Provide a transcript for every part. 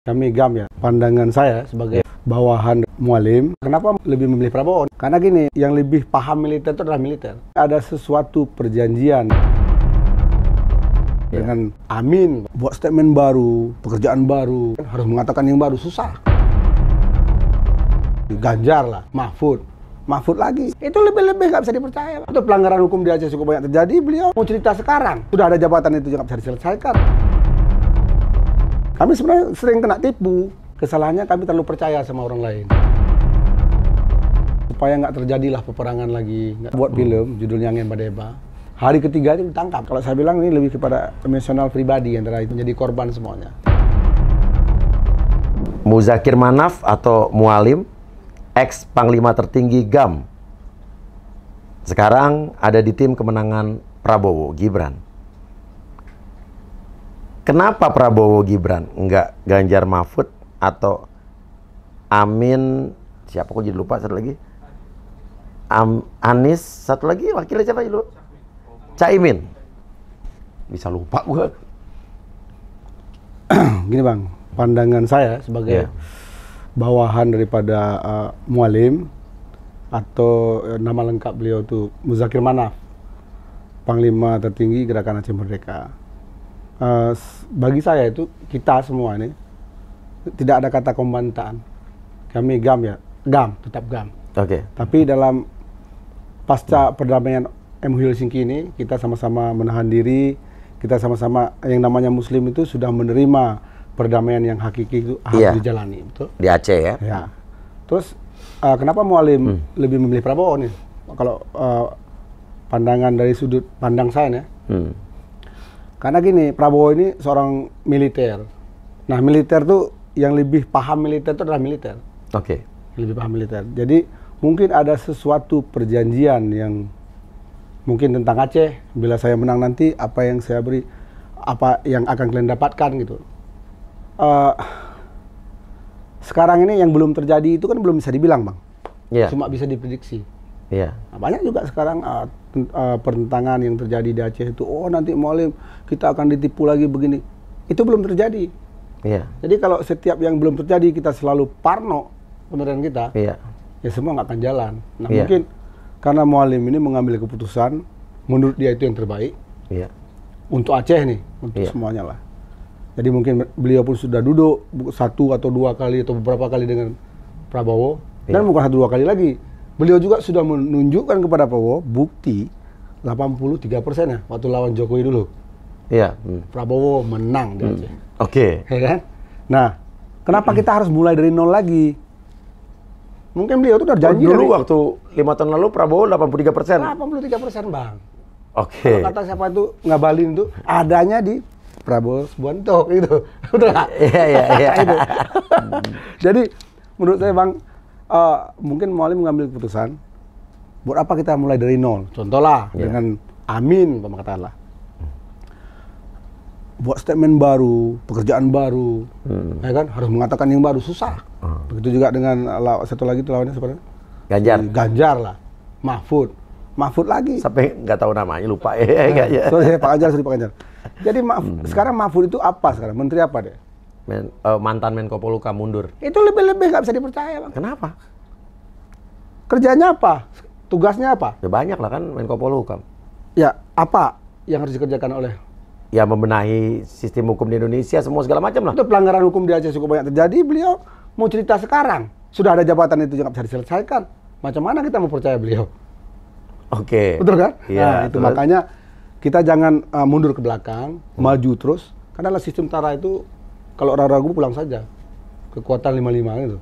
Kami GAM ya, pandangan saya sebagai bawahan Mualim, kenapa lebih memilih Prabowo? Karena gini, yang lebih paham militer itu adalah militer. Ada sesuatu perjanjian dengan Amin, buat statement baru, pekerjaan baru, harus mengatakan yang baru, susah. Ganjar lah, Mahfud lagi. Itu lebih-lebih nggak bisa dipercaya. Itu pelanggaran hukum di Aceh cukup banyak terjadi, beliau mau cerita sekarang. Sudah ada jabatan itu yang nggak bisa diselesaikan. Kami sebenarnya sering kena tipu. Kesalahannya kami terlalu percaya sama orang lain. Supaya nggak terjadilah peperangan lagi. Nggak buat film, judulnya Angin Badeba. Hari ketiga itu ditangkap. Kalau saya bilang ini lebih kepada emosional pribadi antara itu menjadi korban semuanya. Muzakir Manaf atau Mualim, ex Panglima tertinggi GAM, sekarang ada di tim kemenangan Prabowo Gibran. Kenapa Prabowo Gibran, enggak Ganjar Mahfud atau Amin, siapa kok jadi lupa satu lagi? Anies, satu lagi wakilnya siapa dulu? Caimin. Bisa lupa gue. Gini Bang, pandangan saya sebagai bawahan daripada Mualim atau nama lengkap beliau itu Muzakir Manaf, Panglima tertinggi Gerakan Aceh Merdeka. Bagi saya itu kita semua ini tidak ada kata pembantaan. Kami GAM ya, GAM, tetap GAM. Oke. Tapi dalam pasca perdamaian MOU Helsinki ini kita sama-sama menahan diri, kita sama-sama yang namanya Muslim itu sudah menerima perdamaian yang hakiki itu harus dijalani, betul? Di Aceh ya. Ya. Terus kenapa Mualim lebih memilih Prabowo nih? Kalau pandangan dari sudut pandang saya nih. Karena gini, Prabowo ini seorang militer. Nah, militer tuh yang lebih paham militer itu adalah militer. Oke. Lebih paham militer. Jadi mungkin ada sesuatu perjanjian yang mungkin tentang Aceh. Bila saya menang nanti, apa yang saya beri, apa yang akan kalian dapatkan gitu. Sekarang ini yang belum terjadi itu kan belum bisa dibilang, Bang. Cuma bisa diprediksi. Nah, banyak juga sekarang pertentangan yang terjadi di Aceh itu. Oh, nanti Mualim kita akan ditipu lagi begini. Itu belum terjadi. Jadi kalau setiap yang belum terjadi kita selalu parno penerian kita, ya semua nggak akan jalan. Nah, mungkin karena Mualim ini mengambil keputusan menurut dia itu yang terbaik untuk Aceh nih, untuk semuanya lah. Jadi mungkin beliau pun sudah duduk satu atau dua kali atau beberapa kali dengan Prabowo, dan bukan satu dua kali lagi. Beliau juga sudah menunjukkan kepada Prabowo bukti 83% ya waktu lawan Jokowi dulu. Prabowo menang di Aceh. Ya kan? Nah, kenapa kita harus mulai dari nol lagi? Mungkin beliau itu udah janji dulu waktu 5 tahun lalu Prabowo 83%. 83%, Bang. Kalau kata siapa itu ngabalin itu adanya di Prabowo Subianto gitu. Betul nggak? Iya. Jadi menurut saya, Bang, mungkin Mualim mengambil keputusan buat apa kita mulai dari nol. Contohlah dengan Amin, katakanlah. Buat statement baru, pekerjaan baru, ya kan? Harus mengatakan yang baru, susah. Begitu juga dengan satu lagi itu lawannya sebenarnya Ganjar lah, Mahfud lagi. Sampai nggak tahu namanya, lupa Sorry, Pak Ganjar. Jadi sekarang Mahfud itu apa sekarang? Menteri apa deh? Mantan Menko Polhukam mundur. Itu lebih-lebih nggak bisa dipercaya, Bang. Kenapa? Kerjanya apa? Tugasnya apa? Ya banyak lah kan Menko Polhukam. Ya, apa yang harus dikerjakan oleh? Ya membenahi sistem hukum di Indonesia, semua segala macam lah. Itu pelanggaran hukum di Aceh cukup banyak terjadi, beliau mau cerita sekarang. Sudah ada jabatan itu yang nggak bisa diselesaikan. Macam mana kita mau percaya beliau? Betul kan? Nah, itu makanya kita jangan mundur ke belakang, maju terus. Karena sistem tara itu kalau ragu pulang saja. Kekuatan 55 itu.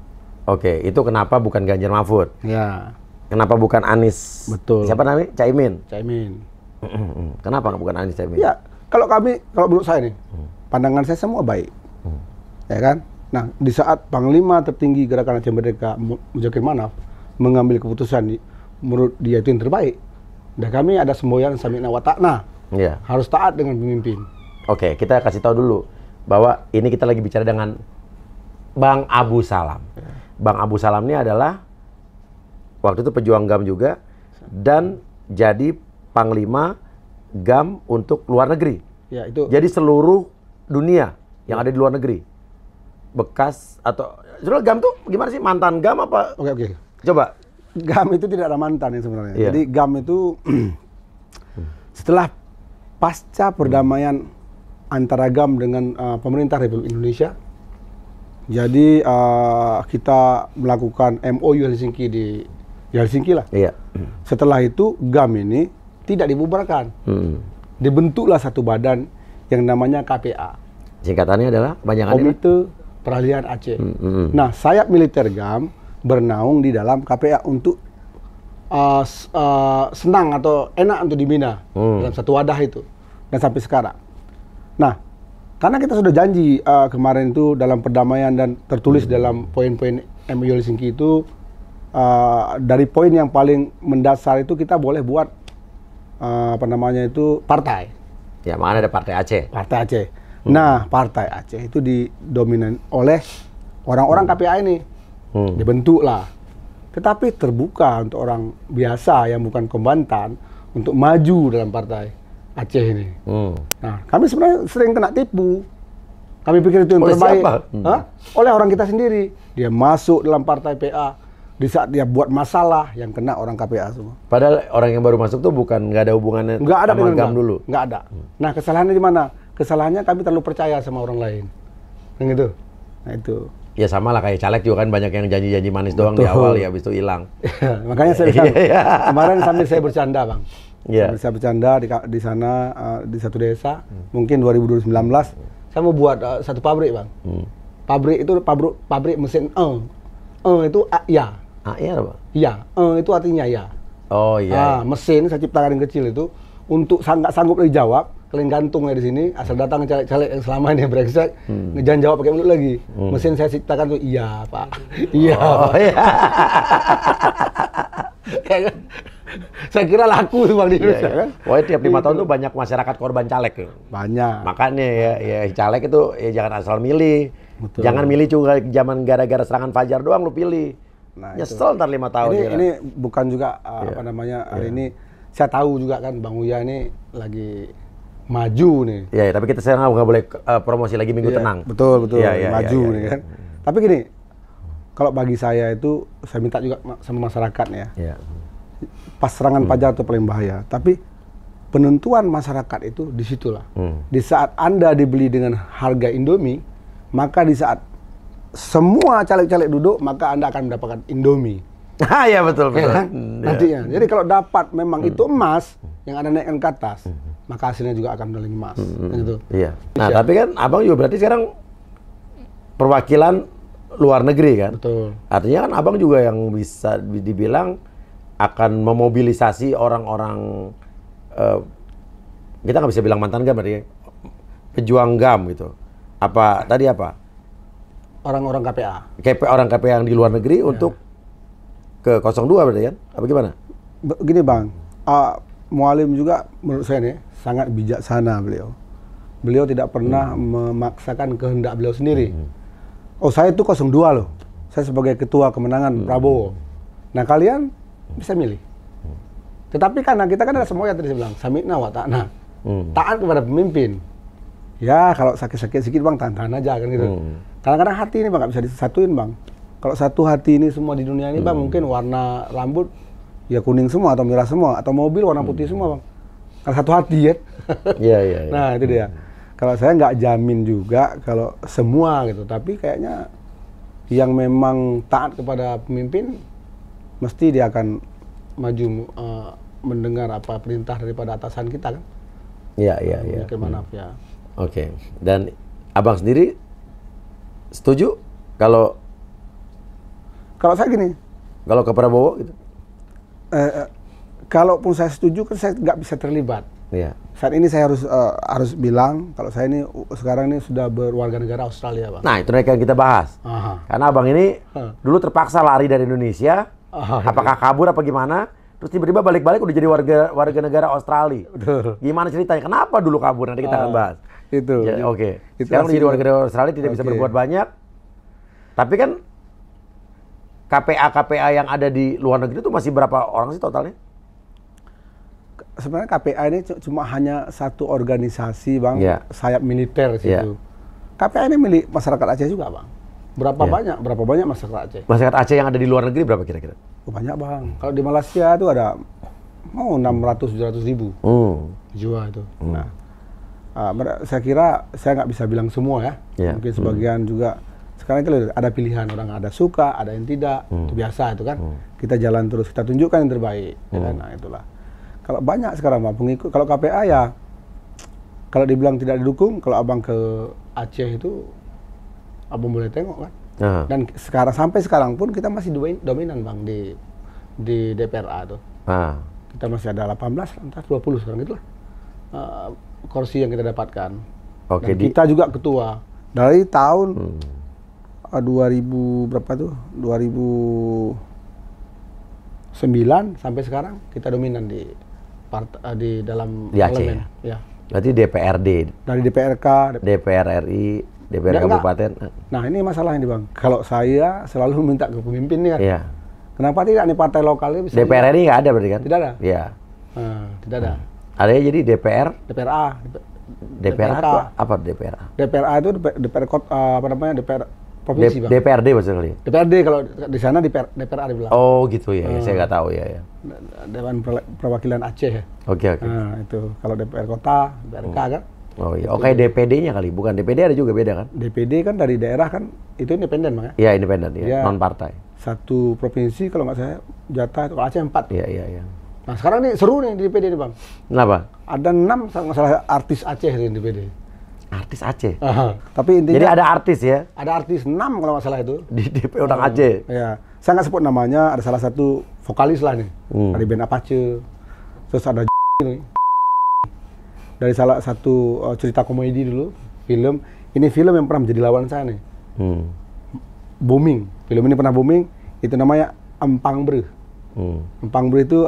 Itu kenapa bukan Ganjar Mahfud? Kenapa bukan Anies? Betul. Siapa namanya? Caimin. Kenapa bukan Anies, Caimin? Ya, kalau menurut saya nih, pandangan saya semua baik. Ya kan? Nah, di saat Panglima tertinggi Gerakan Aceh Merdeka, Muzakir Manaf, mengambil keputusan menurut dia itu yang terbaik. Dan kami ada semboyan sami'na wa ta'na. Harus taat dengan pemimpin. Kita kasih tahu dulu bahwa ini kita lagi bicara dengan Bang Abu Salam. Bang Abu Salam ini adalah waktu itu pejuang GAM juga dan jadi Panglima GAM untuk luar negeri. Jadi seluruh dunia yang ada di luar negeri. bekas atau sebenarnya GAM tuh gimana sih, mantan GAM apa? Oke. Coba. GAM itu tidak ada mantan ya sebenarnya. Iya. Jadi GAM itu setelah pasca perdamaian antara GAM dengan pemerintah Republik Indonesia, jadi kita melakukan MOU Helsinki di Helsinki lah. Iya. Setelah itu GAM ini tidak dibubarkan. Dibentuklah satu badan yang namanya KPA. Singkatannya adalah kepanjangannya Komite Peralihan Aceh. Nah, sayap militer GAM bernaung di dalam KPA untuk senang atau enak untuk dibina dalam satu wadah itu. Dan sampai sekarang. Nah, karena kita sudah janji kemarin itu dalam perdamaian dan tertulis dalam poin-poin MOU Helsinki itu, dari poin yang paling mendasar itu kita boleh buat partai. Ya, mana ada Partai Aceh. Partai Aceh. Nah, Partai Aceh itu didominan oleh orang-orang KPA ini. Dibentuklah. Tetapi terbuka untuk orang biasa yang bukan kombatan untuk maju dalam Partai Aceh ini. Nah, kami sebenarnya sering kena tipu. Kami pikir itu yang terbaik. Oleh orang kita sendiri. Dia masuk dalam Partai PA. Di saat dia buat masalah, yang kena orang KPA semua. Padahal orang yang baru masuk tuh nggak ada hubungannya sama GAM dulu. Nggak ada. Nah, kesalahannya di mana? Kesalahannya kami terlalu percaya sama orang lain. Yang itu. Nah, itu. Ya sama lah kayak caleg juga kan, banyak yang janji-janji manis doang di awal, ya habis itu hilang. Makanya saya bilang, kemarin sambil saya bercanda, Bang. Yeah. Saya bercanda di sana, di satu desa, mungkin 2019, saya mau buat satu pabrik, Bang. Pabrik itu pabrik mesin itu ya. Iya apa? Ya, itu artinya ya. Oh iya. Mesin saya ciptakan yang kecil itu untuk nggak sanggup dijawab, kalian gantung ya di sini, asal datang caleg-caleg yang selama ini brengsek, jangan jawab pakai mulut lagi. Mesin saya ciptakan tuh iya, Pak. Iya. Oh, iya. Saya kira laku tuh Bang di Indonesia kan. Wah, tiap 5 tahun tuh banyak masyarakat korban caleg. Banyak. Makanya ya caleg itu ya jangan asal milih. Betul. Jangan milih juga zaman gara-gara serangan Fajar doang lu pilih. Nah, nyesel ntar 5 tahun. Ini bukan juga hari ini saya tahu juga kan Bang Uya ini lagi maju nih. Iya, tapi kita sekarang nggak boleh promosi lagi Minggu Tenang. Betul, maju nih kan. Tapi gini, kalau bagi saya itu saya minta juga sama masyarakat ya. Iya. Pas serangan Fajar itu paling bahaya. Tapi penentuan masyarakat itu disitulah. Di saat Anda dibeli dengan harga Indomie, maka di saat semua caleg-caleg duduk, maka Anda akan mendapatkan Indomie. Iya betul. Ya, kan? Nantinya. Jadi kalau dapat memang itu emas yang Anda naikkan ke atas, maka hasilnya juga akan menjadi emas. Gitu. Iya. Nah, tapi kan Abang juga berarti sekarang perwakilan luar negeri kan? Betul. Artinya kan Abang juga yang bisa dibilang akan memobilisasi orang-orang, kita nggak bisa bilang mantan GAM berarti, pejuang GAM gitu. Apa tadi apa? Orang-orang KPA. Orang KPA yang di luar negeri untuk ke 02 berarti kan? Apa gimana? Begini Bang, Mualim juga menurut saya nih sangat bijaksana beliau. Beliau tidak pernah memaksakan kehendak beliau sendiri. Oh saya itu 02 loh, saya sebagai ketua kemenangan Prabowo. Nah kalian bisa milih. Tetapi karena kita kan ada semua yang tadi saya bilang, samikna wa ta'na. Taat kepada pemimpin. Ya kalau sakit-sakit sedikit Bang, tahan-tahan aja kan gitu. Kadang-kadang hati ini Bang nggak bisa disatuin Bang. Kalau satu hati ini semua di dunia ini Bang, mungkin warna rambut ya kuning semua atau merah semua, atau mobil warna putih semua Bang. Kalau satu hati ya. Iya. Nah itu dia. Kalau saya nggak jamin juga kalau semua gitu, tapi kayaknya yang memang taat kepada pemimpin mesti dia akan maju mendengar apa perintah daripada atasan kita kan. Iya. Bagaimana ya. Oke. Dan Abang sendiri setuju kalau saya gini, kalau ke Prabowo gitu? Kalaupun saya setuju kan saya nggak bisa terlibat. Iya. Saat ini saya harus bilang kalau saya ini sekarang ini sudah berwarga negara Australia Bang. Nah itu yang kita bahas. Karena Abang ini dulu terpaksa lari dari Indonesia. Apakah kabur apa gimana? Terus tiba-tiba balik-balik udah jadi warga negara Australia. Betul. Gimana ceritanya? Kenapa dulu kabur? Nanti kita akan bahas. Itu. Ya, Oke. Sekarang jadi warga negara Australia tidak bisa berbuat banyak. Tapi kan KPA yang ada di luar negeri itu masih berapa orang sih totalnya? Sebenarnya KPA ini cuma hanya satu organisasi Bang, sayap militer situ. KPA ini milik masyarakat Aceh juga Bang. Berapa banyak masyarakat Aceh? Masyarakat Aceh yang ada di luar negeri berapa kira-kira? Banyak bang. Kalau di Malaysia itu ada 600-700 ribu jiwa itu. Nah, saya kira saya nggak bisa bilang semua ya. Mungkin sebagian juga. Sekarang itu ada pilihan, orang ada suka, ada yang tidak. Itu biasa itu kan. Kita jalan terus, kita tunjukkan yang terbaik. Ya kan? Nah itulah. Kalau banyak sekarang mah pengikut, kalau KPA ya, kalau dibilang tidak didukung, kalau abang ke Aceh itu, abang boleh tengok kan. Dan sampai sekarang pun kita masih dominan bang di DPRA tuh. Kita masih ada 18, entah 20 sekarang itulah kursi yang kita dapatkan. Dan kita juga ketua dari tahun 2000 berapa tuh? 2009 sampai sekarang kita dominan di dalam parlemen. Ya. Berarti DPRD. Dari DPRK, DPR RI, DPR Kabupaten. Nah ini masalah ini bang. Kalau saya selalu minta ke pemimpin nih kan. Iya. Kenapa tidak nih partai lokalnya bisa? DPR RI nggak ada berarti kan? Tidak ada. Iya. Tidak ada. Ada ya jadi DPR. DPRA. DPRA itu apa DPRA? DPRA itu DPR apa namanya DPR provinsi bang. DPRD maksudnya. DPRD kalau di sana DPRA dibilang. Oh gitu ya. Saya nggak tahu ya. Dewan Perwakilan Aceh ya. Oke. Nah itu kalau DPR kota, DPRK kan. Oh iya. Oke DPD-nya kali, bukan DPD ada juga beda kan? DPD kan dari daerah kan itu independen bang ya? Iya independen ya, non partai. Satu provinsi kalau nggak saya jatah itu Aceh 4. Iya. Nah sekarang nih seru nih di DPD nih bang. Kenapa? Ada 6 masalah artis Aceh di DPD. Artis Aceh? Tapi intinya. Jadi ada artis ya? Ada artis 6 kalau nggak salah itu. Di DP orang Aceh? Iya. Saya nggak sebut namanya, ada salah satu vokalis lah nih. Dari band Apache. Terus ada nih. Dari salah satu cerita komedi dulu, film. Ini film yang pernah menjadi lawan saya nih. Booming. Film ini pernah booming. Itu namanya Empang Bre. Empang Bre itu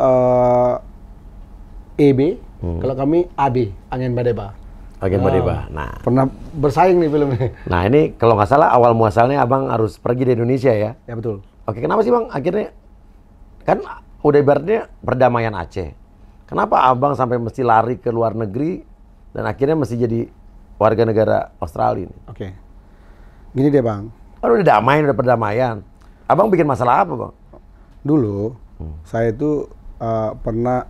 EB. Kalau kami AB, Angin Badeba. Angin Badeba. Nah, pernah bersaing nih film ini. Nah ini kalau nggak salah awal muasalnya abang harus pergi di Indonesia ya? Ya betul. Oke, kenapa sih bang? Akhirnya kan udah ibaratnya perdamaian Aceh. Kenapa abang sampai mesti lari ke luar negeri dan akhirnya mesti jadi warga negara Australia? Oke. Gini deh bang. Kan udah damai, udah perdamaian. Abang bikin masalah apa bang? Dulu saya itu karena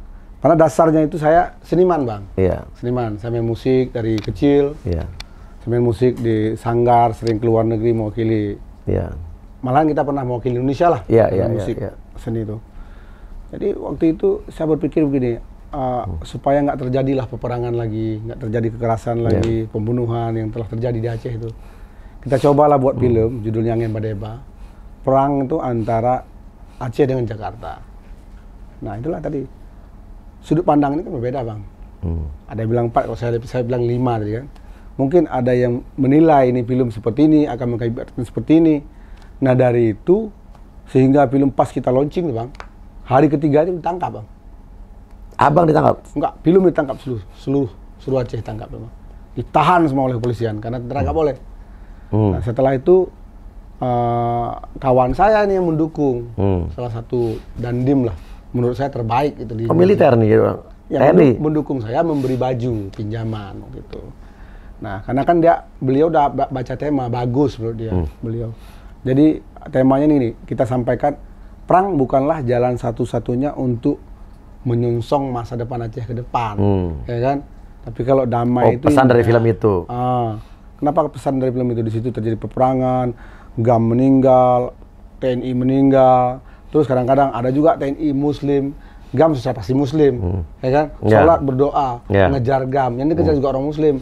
dasarnya itu saya seniman bang. Iya. Seniman. Saya main musik dari kecil. Iya. Saya main musik di Sanggar, sering keluar negeri mewakili. Iya. Malahan kita pernah mewakili Indonesia lah. Iya. Musik seni itu. Jadi waktu itu saya berpikir begini, supaya nggak terjadilah peperangan lagi, nggak terjadi kekerasan lagi, pembunuhan yang telah terjadi di Aceh itu. Kita cobalah buat film, judulnya Angin Badeba. Perang itu antara Aceh dengan Jakarta. Nah itulah tadi. Sudut pandang ini kan berbeda bang. Ada yang bilang 4, kalau saya bilang 5 tadi kan. Mungkin ada yang menilai ini film seperti ini, akan mengakibatkan seperti ini. Nah dari itu, sehingga film pas kita launching bang, hari ketiga itu ditangkap bang. Abang ditangkap? Enggak, film ditangkap seluruh Aceh ditangkap bang. Ditahan semua oleh kepolisian, karena tentara nggak boleh. Nah setelah itu, kawan saya nih yang mendukung, salah satu dandim lah, menurut saya terbaik itu di militer nih bang? Yang mendukung saya memberi baju pinjaman gitu. Nah karena kan beliau udah baca tema bagus menurut dia beliau. Jadi temanya ini kita sampaikan, perang bukanlah jalan satu-satunya untuk menyongsong masa depan Aceh ke depan, ya kan? Tapi kalau damai itu pesan dari film itu. Kenapa pesan dari film itu? Di situ terjadi peperangan, GAM meninggal, TNI meninggal, terus kadang-kadang ada juga TNI Muslim, GAM susah pasti Muslim, ya kan? Sholat berdoa, ngejar GAM, yang dikejar juga orang Muslim.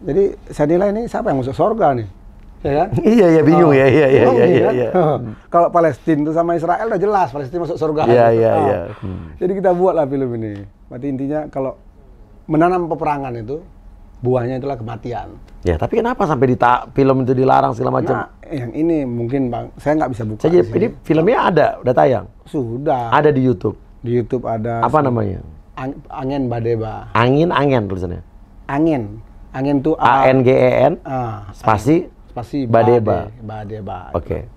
Jadi saya nilai ini siapa yang masuk surga nih? Ya kan? Iya bingung ya. Kalau Palestina itu sama Israel udah jelas Palestina masuk surga. Iya. Jadi kita buatlah film ini. Berarti intinya kalau menanam peperangan itu buahnya itulah kematian. Ya tapi kenapa sampai film itu dilarang segala macam? Nah, yang ini mungkin bang, saya nggak bisa buka. Ini filmnya ada, udah tayang. Sudah. Ada di YouTube. Di YouTube ada. Apa namanya? Angin Badeba. Angin tulisannya. Angin tuh ANGEN. Spasi Badeba. Oke.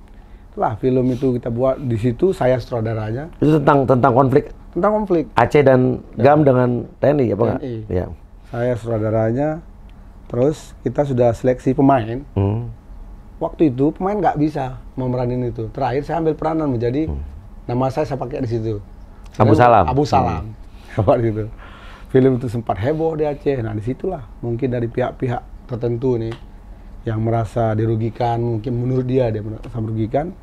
Itulah film itu kita buat, di situ saya sutradaranya. Itu tentang konflik. Tentang konflik. Aceh dan GAM dengan TNI apa enggak? Ya. Saya sutradaranya. Terus kita sudah seleksi pemain. waktu itu pemain nggak bisa memeranin itu. Terakhir saya ambil peranan menjadi nama saya pakai di situ. Abu Salam. Abu Salam. Gitu. Film itu sempat heboh di Aceh. Nah disitulah mungkin dari pihak-pihak tertentu nih yang merasa dirugikan, mungkin menurut dia merasa merugikan,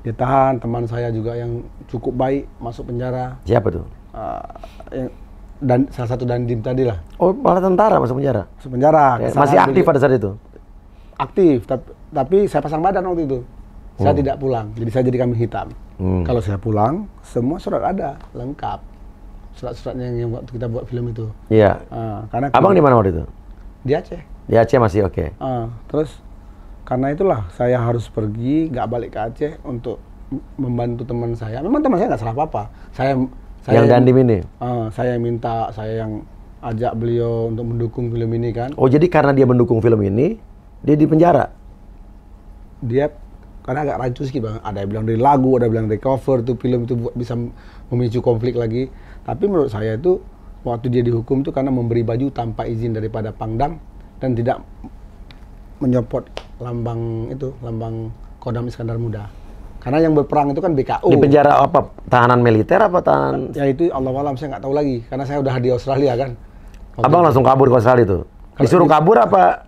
dia tahan. Teman saya juga yang cukup baik masuk penjara. Siapa tuh? Dan salah satu dandim tadi lah. Oh, malah tentara masuk penjara? Masuk penjara. Masih aktif pada saat itu? Aktif, tapi saya pasang badan waktu itu. Saya tidak pulang, jadi saya jadi kambing hitam. Kalau saya pulang, semua surat ada, lengkap. Surat-suratnya yang waktu kita buat film itu. Iya. Karena Abang di mana waktu itu? Di Aceh. Di Aceh masih oke. Terus karena itulah saya harus pergi, nggak balik ke Aceh untuk membantu teman saya. Memang teman saya nggak salah apa-apa. Saya yang dandim ini? Saya minta, saya yang ajak beliau untuk mendukung film ini kan. Oh, jadi karena dia mendukung film ini, dia di penjara? Dia karena agak rancu sedikit Bang. Ada yang bilang dari lagu, ada yang bilang dari cover, tuh film itu bisa memicu konflik lagi. Tapi menurut saya itu waktu dia dihukum itu karena memberi baju tanpa izin daripada Pangdam dan tidak menyopot lambang Kodam Iskandar Muda. Karena yang berperang itu kan BKU. Di penjara apa? Tahanan militer apa tahanan? Ya itu Allahualam, saya nggak tahu lagi. Karena saya udah di Australia kan. Abang langsung kabur ke Australia itu? Disuruh kabur apa?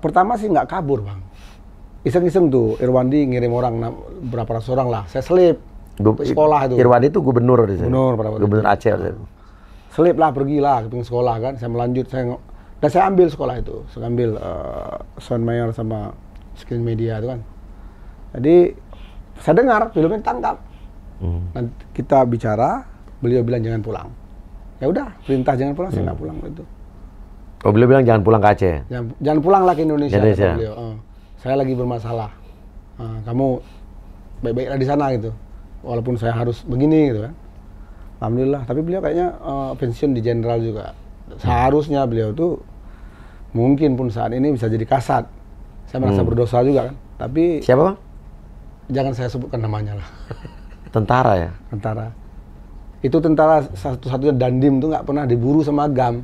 Pertama sih nggak kabur Bang. Iseng-iseng tuh, Irwandi ngirim orang, berapa ratus orang lah. Saya selip sekolah itu. Irwandi itu gubernur di sini? Gubernur Aceh. Selip lah, pergilah ke sekolah kan. Saya melanjut, dan saya ambil sekolah itu. Saya ambil sound mayor sama screen media itu kan. Jadi saya dengar filmnya ditangkap. Nanti kita bicara, beliau bilang jangan pulang. Ya udah, perintah jangan pulang, saya nggak pulang itu. Oh, beliau bilang jangan pulang ke Aceh? Jangan pulang lah ke Indonesia. Beliau. Saya lagi bermasalah. Kamu baik-baiklah di sana gitu. Walaupun saya harus begini gitu kan. Alhamdulillah. Tapi beliau kayaknya pensiun di jenderal juga. Seharusnya beliau tuh mungkin pun saat ini bisa jadi kasat. Saya merasa berdosa juga kan. Tapi siapa Bang? Jangan saya sebutkan namanya lah. Tentara ya? Tentara. Itu tentara satu-satunya dandim tuh nggak pernah diburu sama Agam.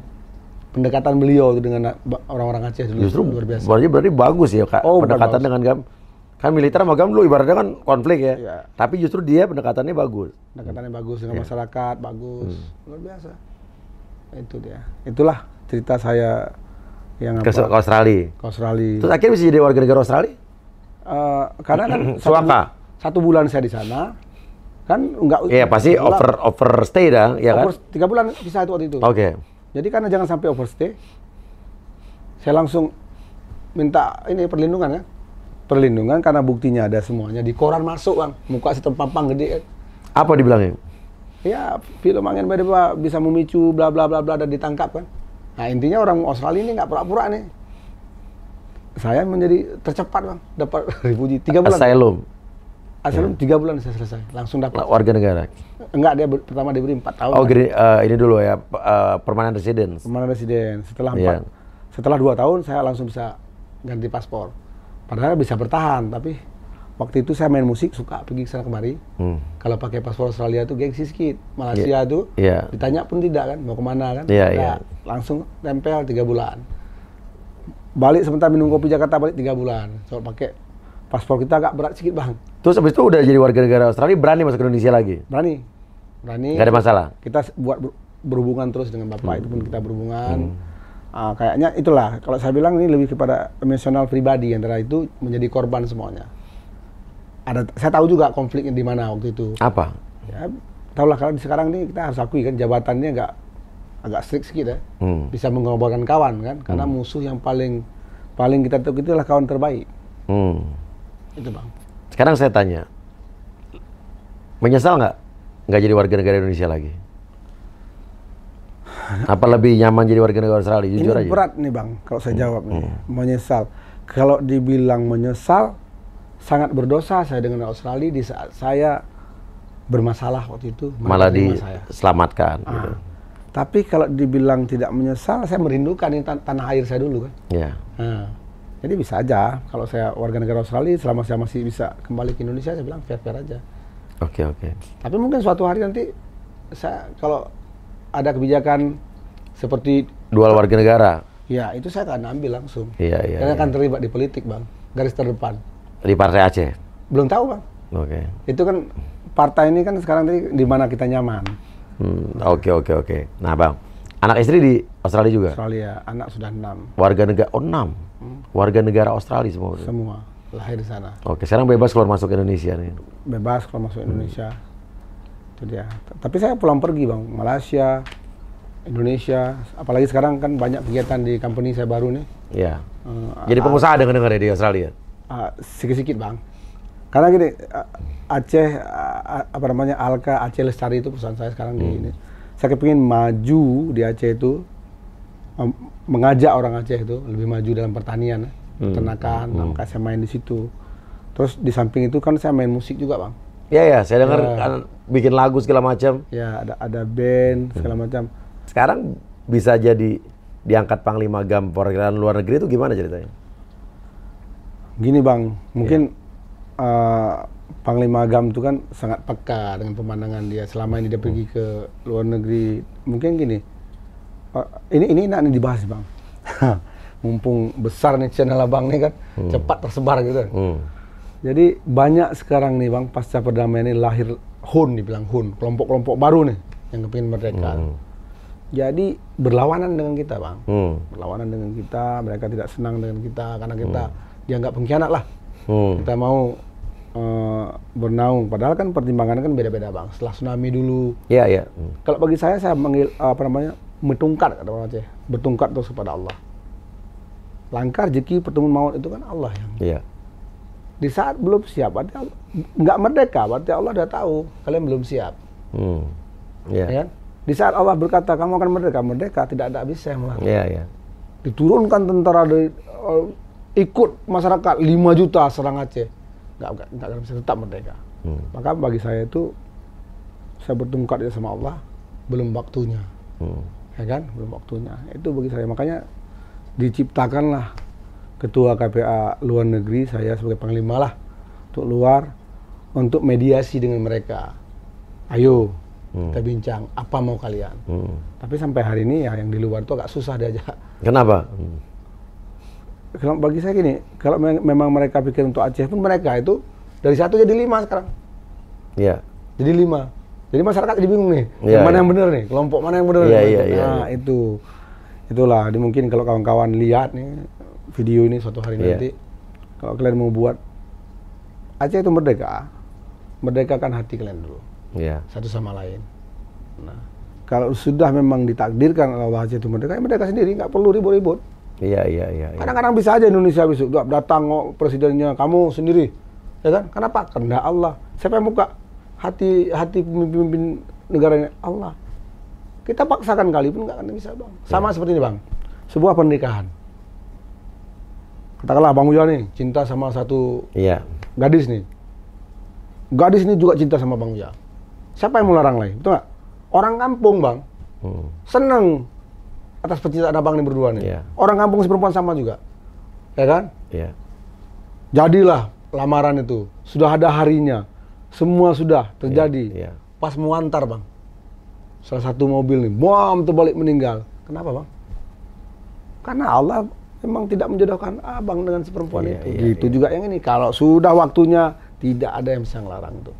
Pendekatan beliau itu dengan orang-orang Aceh dulu justru luar biasa. Berarti bagus ya Kak, pendekatan dengan Agam. Kan militer sama Agam dulu ibaratnya kan konflik ya. Iya. Tapi justru dia pendekatannya bagus. Pendekatannya bagus dengan masyarakat, bagus. Luar biasa. Itu dia. Itulah cerita saya yang ke Australia. Ke Australia. Terus akhirnya bisa jadi warga negara Australia? Karena kan satu bulan saya di sana, kan enggak. Iya pasti overstay dah, ya kan? 3 bulan bisa itu waktu itu. Oke. Jadi karena jangan sampai overstay, saya langsung minta ini perlindungan kan? Perlindungan karena buktinya ada semuanya di koran masuk Bang, muka setempampang gede. Apa dibilangnya? Ya film Angin Badai bisa memicu bla bla bla bla dan ditangkap kan. Nah intinya orang Australia ini nggak pura-pura nih. Saya menjadi tercepat Bang, dapat refugi 3 bulan. Asylum 3 bulan saya selesai, langsung dapat. Warga negara? Enggak, dia pertama diberi 4 tahun. Oh, kan? Ini dulu ya, permanent residence. Permanent residence. Setelah 2 tahun saya langsung bisa ganti paspor. Padahal bisa bertahan, tapi waktu itu saya main musik, suka pergi ke sana kemari. Kalau pakai paspor Australia itu gengsi sedikit. Malaysia itu ditanya pun tidak kan, mau kemana kan? Langsung tempel 3 bulan. Balik sebentar minum kopi Jakarta, balik 3 bulan. Soal pakai paspor kita agak berat sedikit Bang. Terus habis itu udah jadi warga negara Australia, berani masuk ke Indonesia lagi? Berani. Nggak ada masalah? Kita buat berhubungan terus dengan Bapak, itu pun kita berhubungan. Kayaknya itulah, kalau saya bilang ini lebih kepada emosional pribadi, antara itu menjadi korban semuanya. Saya tahu juga konfliknya di mana waktu itu. Apa? Ya, tahulah kalau sekarang ini kita harus akui kan jabatannya agak strict sedikit ya. Bisa mengorbankan kawan kan, karena musuh yang paling kita tahu itulah kawan terbaik. Itu Bang. Sekarang saya tanya, menyesal nggak jadi warga negara Indonesia lagi? Apa lebih nyaman jadi warga negara Australia? Jujur aja. Ini berat nih Bang, kalau saya jawab nih. Menyesal. Kalau dibilang menyesal, sangat berdosa saya dengan Australia di saat saya bermasalah waktu itu. Malah diselamatkan. Gitu. Tapi kalau dibilang tidak menyesal, saya merindukan ini tanah air saya dulu kan. Iya. Jadi bisa aja, kalau saya warga negara Australia, selama saya masih bisa kembali ke Indonesia, saya bilang fair-fair aja. Oke. Tapi mungkin suatu hari nanti, saya kalau ada kebijakan seperti dual warga negara, ya itu saya akan ambil langsung. Iya. Karena akan terlibat di politik Bang. garis terdepan. Di Partai Aceh? Belum tahu, Bang. Oke. Itu kan partai ini kan sekarang di mana kita nyaman. Oke. Nah, Bang, anak istri di Australia juga? Australia, anak sudah 6. Warga negara 6. Warga negara Australia semua. Semua lahir di sana. Oke, sekarang bebas keluar masuk Indonesia nih. Bebas keluar masuk Indonesia. Itu dia. Tapi saya pulang pergi, Bang. Malaysia, Indonesia, apalagi sekarang kan banyak kegiatan di company saya baru nih. Iya. Jadi pengusaha dengar-dengar ya di Australia? Sedikit-sedikit, Bang. Karena gini, Aceh, apa namanya, Alka Aceh Lestari itu perusahaan saya sekarang di ini. Saya kepingin maju di Aceh itu, mengajak orang Aceh itu lebih maju dalam pertanian, peternakan, makanya saya main di situ. Terus di samping itu kan saya main musik juga, Bang. Iya, saya dengar kan bikin lagu segala macam. Ya, ada band segala macam. Sekarang bisa jadi diangkat Panglima GAM perwakilan luar negeri itu gimana ceritanya? Gini, Bang, mungkin Panglima GAM itu kan sangat peka dengan pemandangan dia. Selama ini dia pergi ke luar negeri. Mungkin gini, ini enak nih dibahas, Bang. Mumpung besar nih channel Abang nih kan, cepat tersebar gitu. Jadi banyak sekarang nih, Bang, pasca perdamaian ini lahir HUN, dibilang HUN, kelompok-kelompok baru nih yang kepingin merdeka. Jadi berlawanan dengan kita, Bang. Berlawanan dengan kita, mereka tidak senang dengan kita karena kita dianggap pengkhianat lah. Kita mau bernaung, padahal kan pertimbangannya kan beda-beda, Bang. Setelah tsunami dulu. Iya. Kalau bagi saya manggil bertungkat, kata orang Aceh. Bertungkat terus kepada Allah. Langkah rezeki pertemuan maut itu kan Allah yang. Iya. Di saat belum siap, berarti nggak merdeka, berarti Allah udah tahu kalian belum siap. Ya kan? Di saat Allah berkata kamu akan merdeka, tidak ada habisnya yang melarang. Iya. Diturunkan tentara dari ikut masyarakat 5 juta serang Aceh, nggak akan bisa tetap merdeka. Maka bagi saya itu, saya bertungkat sama Allah, belum waktunya. Ya kan? Belum waktunya. Itu bagi saya, makanya diciptakanlah Ketua KPA luar negeri, saya sebagai Panglima lah, untuk luar, untuk mediasi dengan mereka. Ayo, kita bincang, apa mau kalian? Tapi sampai hari ini ya yang di luar itu agak susah diajak. Kenapa? Kalau bagi saya gini, kalau memang mereka pikir untuk Aceh pun mereka itu, dari 1 jadi 5 sekarang. Iya. Jadi 5. Jadi masyarakat jadi bingung nih, yang yang benar nih, kelompok mana yang benar. Iya. Itulah, mungkin kalau kawan-kawan lihat nih, video ini suatu hari nanti, kalau kalian mau buat Aceh itu merdeka, merdekakan hati kalian dulu, satu sama lain. Nah, kalau sudah memang ditakdirkan Allah Aceh itu merdeka, ya merdeka sendiri, nggak perlu ribut-ribut. Iya. Kadang-kadang bisa aja Indonesia besok datang presidennya kamu sendiri, ya kan? Kenapa? Karena Allah. Siapa yang buka hati pemimpin negaranya? Allah. Kita paksakan kali pun nggak akan bisa, Bang. Sama seperti ini, Bang. Sebuah pernikahan. Katakanlah Bang Uya nih cinta sama satu gadis nih. Gadis ini juga cinta sama Bang Uya. Siapa yang mau larang lagi? Betul nggak? Orang kampung, Bang, seneng atas percintaan abang ini berdua nih. Orang kampung si perempuan sama juga, ya kan? Jadilah lamaran itu. Sudah ada harinya. Semua sudah terjadi. Pas mau antar, Bang, salah satu mobil nih, bom, terbalik meninggal. Kenapa, Bang? Karena Allah memang tidak menjodohkan abang dengan si perempuan itu. Gitu juga yang ini. Kalau sudah waktunya, tidak ada yang bisa ngelarang itu.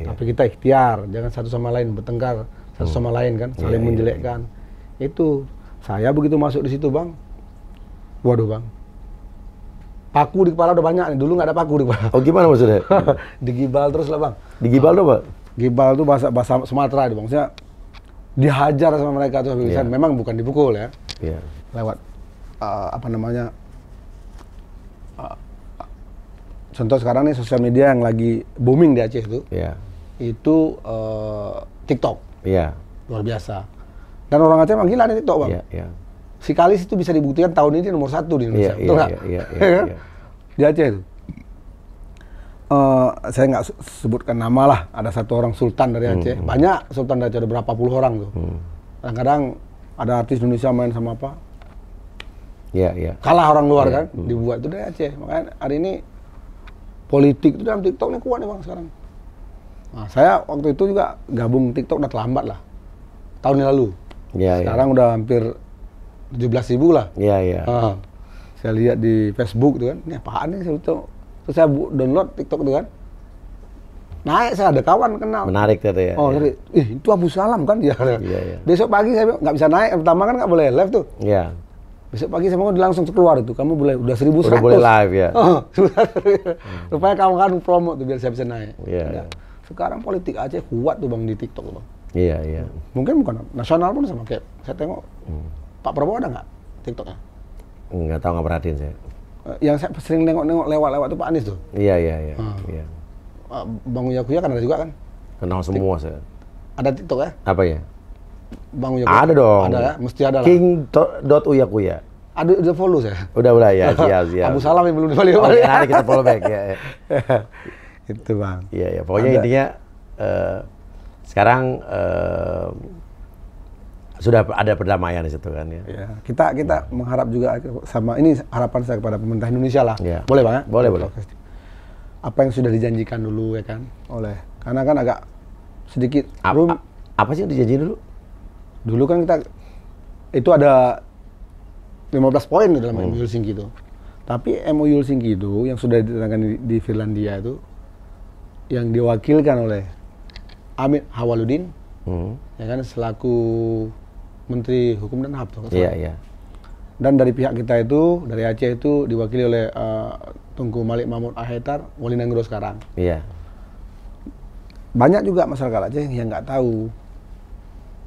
Tapi kita ikhtiar, jangan satu sama lain bertengkar, satu sama lain kan, saling menjelekkan. Itu saya begitu masuk di situ, Bang. Waduh, Bang. Paku di kepala udah banyak nih. Dulu nggak ada paku di kepala. Oh, gimana maksudnya? Digibal terus lah, Bang. Digibal tuh, Pak? Gibal itu bahasa Sumatera itu, Bang. Maksudnya dihajar sama mereka tuh habis-habisan. Memang bukan dipukul ya. Lewat contoh sekarang nih sosial media yang lagi booming di Aceh itu, itu TikTok, luar biasa. Dan orang Aceh emang gila nih TikTok, Bang. Si Kalis itu bisa dibuktikan tahun ini nomor 1 di Indonesia, betul nggak? Di Aceh itu. Saya nggak sebutkan nama lah, ada satu orang sultan dari Aceh, banyak sultan dari Aceh, ada berapa puluh orang tuh. Kadang-kadang ada artis Indonesia main sama apa, kalah orang luar kan, dibuat itu dari Aceh. Makanya hari ini politik itu dalam TikTok ini kuat nih, Bang, sekarang. Nah, saya waktu itu juga gabung TikTok udah terlambat lah, tahun yang lalu. Sekarang udah hampir 17.000 lah. Saya lihat di Facebook tuh kan, ini apaan nih, terus saya download TikTok tuh kan. Naik, saya ada kawan kenal. Menarik tuh ya. Oh, ya. Itu Abu Salam kan dia. Iya. Besok pagi saya nggak bisa naik, pertama kan nggak boleh live tuh. Iya. Besok pagi saya mau langsung keluar itu, kamu boleh udah 1.100. Udah boleh live ya. Rupanya kawan-kawan promo tuh biar saya bisa naik. Iya. Sekarang politik Aceh kuat tuh Bang di TikTok tuh Bang. Iya. Mungkin bukan nasional pun sama kayak saya tengok. Pak Prabowo ada nggak TikToknya? Nggak tahu, nggak perhatiin saya. Yang saya sering nengok lewat-lewat tuh Pak Anies tuh. Iya. Iya. Bang Uyakuya kan ada juga kan? Kenal semua saya. Ada TikTok ya? Apa ya? Bang Uyakuya. Ada dong. Ada ya? Mesti ada lah. King.uyakuya. Ada udah follow saya. Udah ya, siap. Abu Salam yang belum di-follow. Oke, nanti kita follow back ya. Itu Bang. Iya. Pokoknya intinya sekarang sudah ada perdamaian di situ kan ya. Ya, kita mengharap juga sama ini harapan saya kepada pemerintah Indonesia lah. Ya. Boleh Bang ya? Boleh. Apa yang sudah dijanjikan dulu ya kan karena kan agak sedikit apa sih yang dijanjikan dulu? Dulu kan kita itu ada 15 poin dalam MOU Helsinki itu. Tapi MOU Helsinki itu yang sudah ditandatangani di Finlandia itu yang diwakilkan oleh Amit Hawaludin ya kan selaku Menteri Hukum dan HAM. Iya. Dan dari pihak kita itu, dari Aceh itu diwakili oleh Tunku Malik Mahmud Ahetar, Wali Nanggro sekarang. Iya. Banyak juga masyarakat Aceh yang nggak tahu.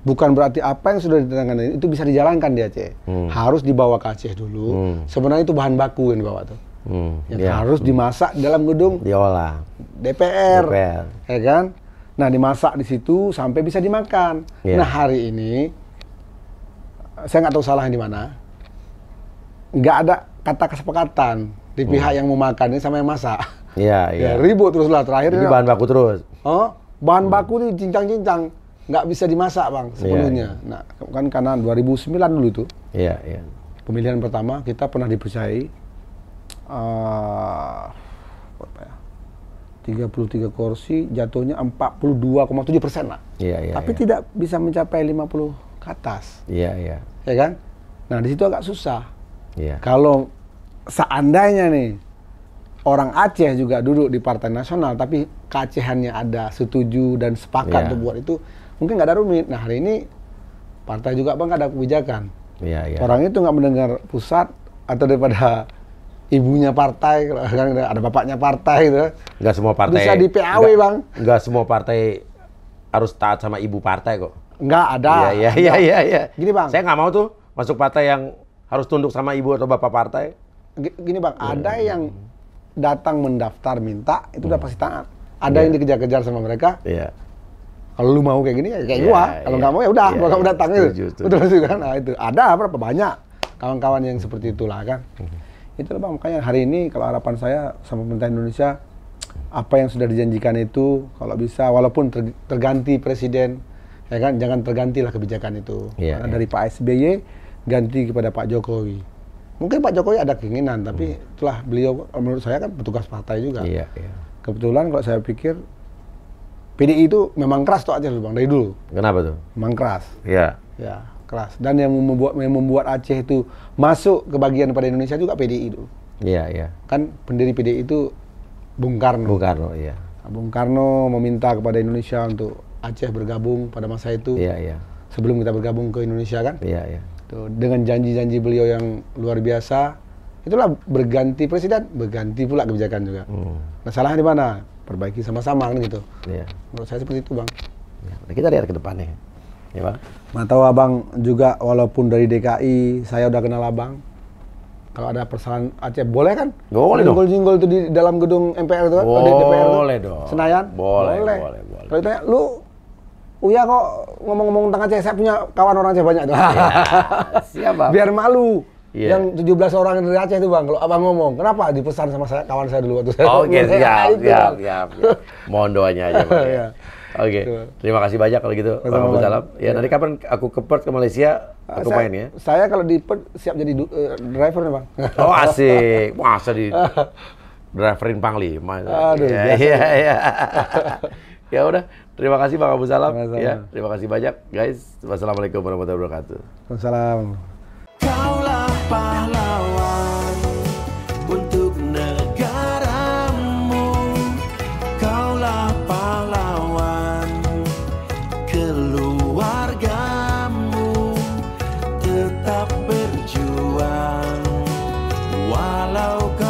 Bukan berarti apa yang sudah ditandatangani itu bisa dijalankan di Aceh. Harus dibawa ke Aceh dulu. Sebenarnya itu bahan baku yang dibawa tuh. Yang harus dimasak dalam gedung diolah DPR. Ya kan? Nah, dimasak di situ sampai bisa dimakan. Nah, hari ini saya nggak tahu salahnya di mana. Nggak ada kata kesepakatan di pihak yang mau makan ini sama yang masak. Iya. Ya, ribut terus lah terakhir. Jadi bahan baku terus. Bahan baku ini cincang-cincang, nggak bisa dimasak Bang sepenuhnya. Nah, kan karena 2009 dulu itu. Iya. Pemilihan pertama kita pernah dipercayai 33 kursi, jatuhnya 42,7% lah. Iya. Tapi tidak bisa mencapai 50 ke atas. Iya. Ya kan? Nah, di situ agak susah. Iya. Kalau seandainya nih orang Aceh juga duduk di Partai Nasional, tapi keacehannya ada setuju dan sepakat untuk buat itu, mungkin nggak ada rumit. Nah, hari ini partai juga Bang nggak ada kebijakan. Iya. Orang itu nggak mendengar pusat atau daripada ibunya partai, kan ada bapaknya partai gitu. Nggak semua partai bisa di PAW Bang. Nggak semua partai harus taat sama ibu partai kok. Nggak ada. Iya. Gini Bang. Saya nggak mau tuh masuk partai yang harus tunduk sama ibu atau bapak partai. Gini Bang, ada yang datang mendaftar minta itu udah pasti taat. Ada yang dikejar-kejar sama mereka. Iya. Kalau lu mau kayak gini ya kayak gua. Kalau nggak mau ya udah, gua kamu datang itu. Betul kan? Nah, itu. Ada berapa banyak kawan-kawan yang seperti itulah kan. Itulah Bang, makanya hari ini kalau harapan saya sama pemerintah Indonesia, apa yang sudah dijanjikan itu kalau bisa walaupun terganti presiden ya kan, jangan tergantilah kebijakan itu. Karena dari Pak SBY ganti kepada Pak Jokowi. Mungkin Pak Jokowi ada keinginan, tapi itulah beliau menurut saya kan petugas partai juga. Iya. Kebetulan kalau saya pikir PDI itu memang keras tuh Aceh Bang dari dulu. Kenapa tuh? Memang keras. Iya. Ya, keras. Dan yang membuat Aceh itu masuk ke bagian pada Indonesia juga PDI itu. Iya. Kan pendiri PDI itu Bung Karno. Iya. Bung Karno meminta kepada Indonesia untuk Aceh bergabung pada masa itu. Iya. Sebelum kita bergabung ke Indonesia kan. Iya. Tuh, dengan janji-janji beliau yang luar biasa, itulah berganti presiden, berganti pula kebijakan juga. Nah, salahnya di mana? Perbaiki sama-sama kan gitu. Iya. Menurut saya seperti itu Bang. Ya, kita lihat ke depannya. Ya Bang. Nah, tahu Abang juga walaupun dari DKI saya udah kenal Abang. Kalau ada persoalan Aceh boleh kan? Boleh dong. Jinggol-jinggol itu di dalam gedung MPR itu kan? Boleh dong. Senayan? Boleh. Kalau ditanya, lu Uya kok ngomong-ngomong tentang Aceh, saya punya kawan orang Aceh banyak tuh. Ya, siapa? Biar malu. Yeah. Yang 17 orang dari Aceh itu Bang, kalau Abang ngomong, kenapa dipesan sama saya, kawan saya dulu waktu saya. Oke, siap. Mohon doanya aja Bang. Ya. Oke, terima kasih banyak kalau gitu Bang Abu Salam. Ya, nanti kapan aku ke Perth ke Malaysia, aku main ya. Saya kalau di Perth siap jadi driver nih Bang. Oh asik, masa di driverin Panglima. Aduh, iya. Ya udah, terima kasih Bang Abu Salam. Ya, terima kasih banyak guys. Wassalamualaikum warahmatullahi wabarakatuh. Waalaikumsalam. Kaulah pahlawan. walau kau